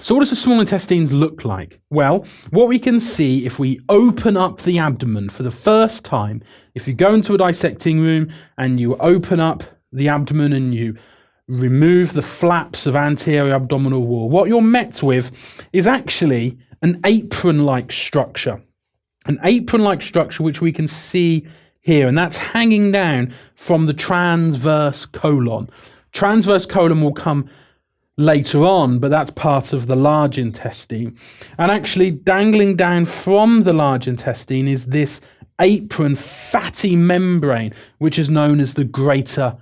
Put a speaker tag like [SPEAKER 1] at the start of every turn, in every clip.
[SPEAKER 1] So what does the small intestines look like? Well, what we can see if we open up the abdomen for the first time, if you go into a dissecting room and you open up the abdomen and you remove the flaps of anterior abdominal wall, what you're met with is actually an apron-like structure. An apron-like structure which we can see here, and that's hanging down from the transverse colon. Transverse colon will come later on, but that's part of the large intestine. And actually dangling down from the large intestine is this apron fatty membrane, which is known as the greater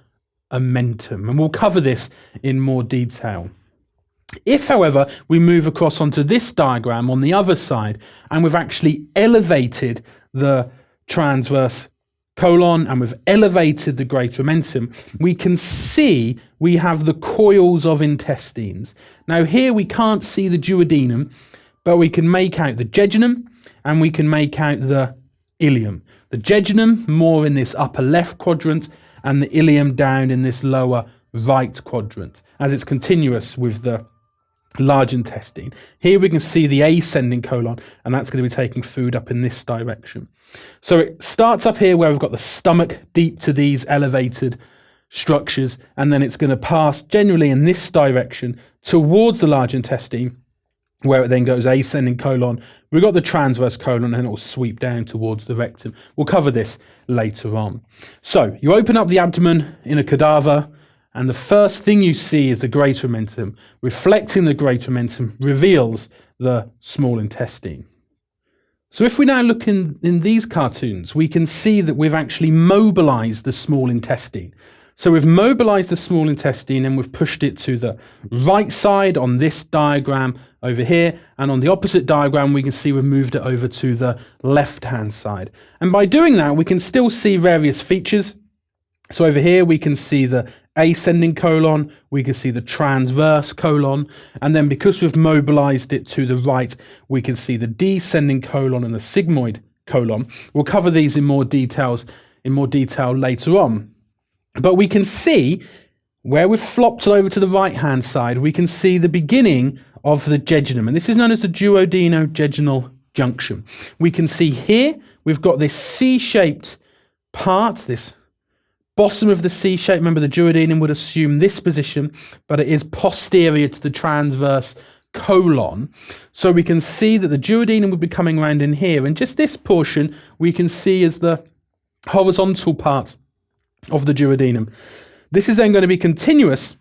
[SPEAKER 1] omentum. And we'll cover this in more detail. If, however, we move across onto this diagram on the other side, and we've actually elevated the transverse colon and we've elevated the greater omentum, we can see we have the coils of intestines. Now here we can't see the duodenum, but we can make out the jejunum and we can make out the ileum. The jejunum more in this upper left quadrant and the ileum down in this lower right quadrant, as it's continuous with the large intestine. Here we can see the ascending colon, and that's going to be taking food up in this direction. So it starts up here where we've got the stomach deep to these elevated structures, and then it's going to pass generally in this direction towards the large intestine, where it then goes ascending colon. We've got the transverse colon, and it will sweep down towards the rectum. We'll cover this later on. So you open up the abdomen in a cadaver, and the first thing you see is the greater omentum. Reflecting the greater omentum reveals the small intestine. So if we now look in these cartoons, we can see that we've actually mobilized the small intestine. So we've mobilized the small intestine and we've pushed it to the right side on this diagram over here. And on the opposite diagram, we can see we've moved it over to the left-hand side. And by doing that, we can still see various features. So over here, we can see the ascending colon, we can see the transverse colon, and then because we've mobilized it to the right, we can see the descending colon and the sigmoid colon. We'll cover these in more detail later on. But we can see where we've flopped over to the right-hand side, we can see the beginning of the jejunum, and this is known as the duodenojejunal junction. We can see here, we've got this C-shaped part, this bottom of the C shape. Remember, the duodenum would assume this position, but it is posterior to the transverse colon. So we can see that the duodenum would be coming around in here, and just this portion we can see as the horizontal part of the duodenum. This is then going to be continuous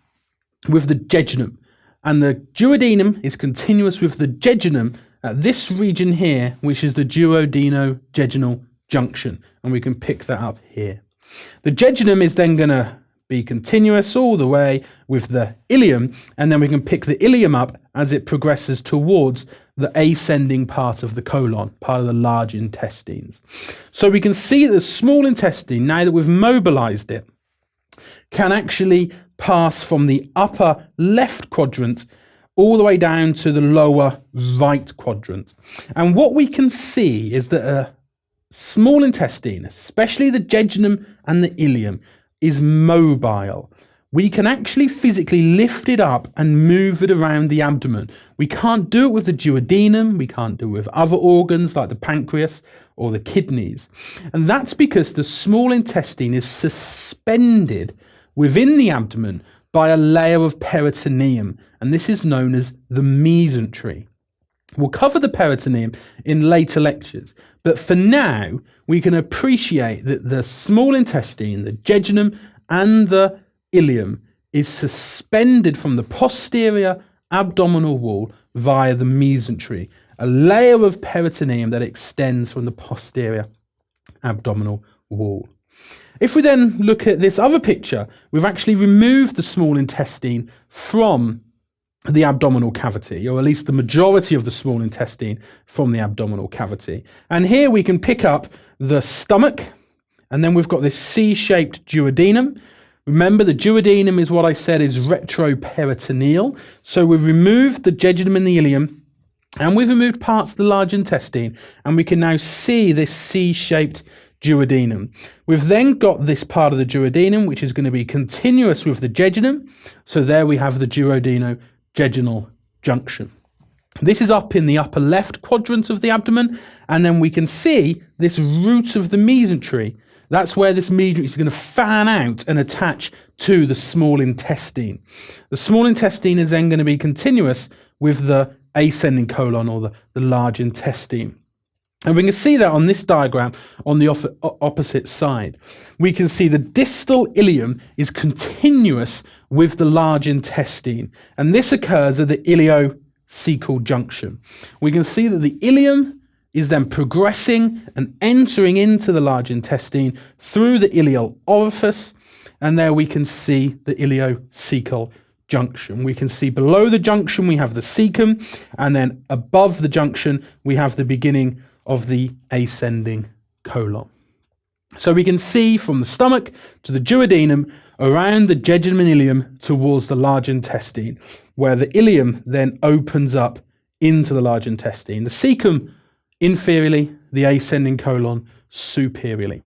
[SPEAKER 1] with the jejunum, and the duodenum is continuous with the jejunum at this region here, which is the duodenojejunal junction, and we can pick that up here. The jejunum is then going to be continuous all the way with the ileum, and then we can pick the ileum up as it progresses towards the ascending part of the colon, part of the large intestines. So we can see the small intestine, now that we've mobilized it, can actually pass from the upper left quadrant all the way down to the lower right quadrant. And what we can see is that a small intestine, especially the jejunum and the ileum, is mobile. We can actually physically lift it up and move it around the abdomen. We can't do it with the duodenum, we can't do it with other organs like the pancreas or the kidneys. And that's because the small intestine is suspended within the abdomen by a layer of peritoneum, and this is known as the mesentery. We'll cover the peritoneum in later lectures, but for now, we can appreciate that the small intestine, the jejunum and the ileum, is suspended from the posterior abdominal wall via the mesentery, a layer of peritoneum that extends from the posterior abdominal wall. If we then look at this other picture, we've actually removed the small intestine from the abdominal cavity, or at least the majority of the small intestine from the abdominal cavity. And here we can pick up the stomach, and then we've got this C-shaped duodenum. Remember, the duodenum is what I said is retroperitoneal. So we've removed the jejunum and the ileum, and we've removed parts of the large intestine, and we can now see this C-shaped duodenum. We've then got this part of the duodenum, which is going to be continuous with the jejunum. So there we have the duodenojejunal junction. This is up in the upper left quadrant of the abdomen, and then we can see this root of the mesentery. That's where this mesentery is going to fan out and attach to the small intestine. The small intestine is then going to be continuous with the ascending colon, or the large intestine. And we can see that on this diagram on the opposite side. We can see the distal ileum is continuous with the large intestine, and this occurs at the ileocecal junction. We can see that the ileum is then progressing and entering into the large intestine through the ileal orifice, and there we can see the ileocecal junction. We can see below the junction we have the cecum, and then above the junction we have the beginning of the ascending colon. So we can see from the stomach to the duodenum, around the jejunum and ileum towards the large intestine, where the ileum then opens up into the large intestine. The cecum inferiorly, the ascending colon superiorly.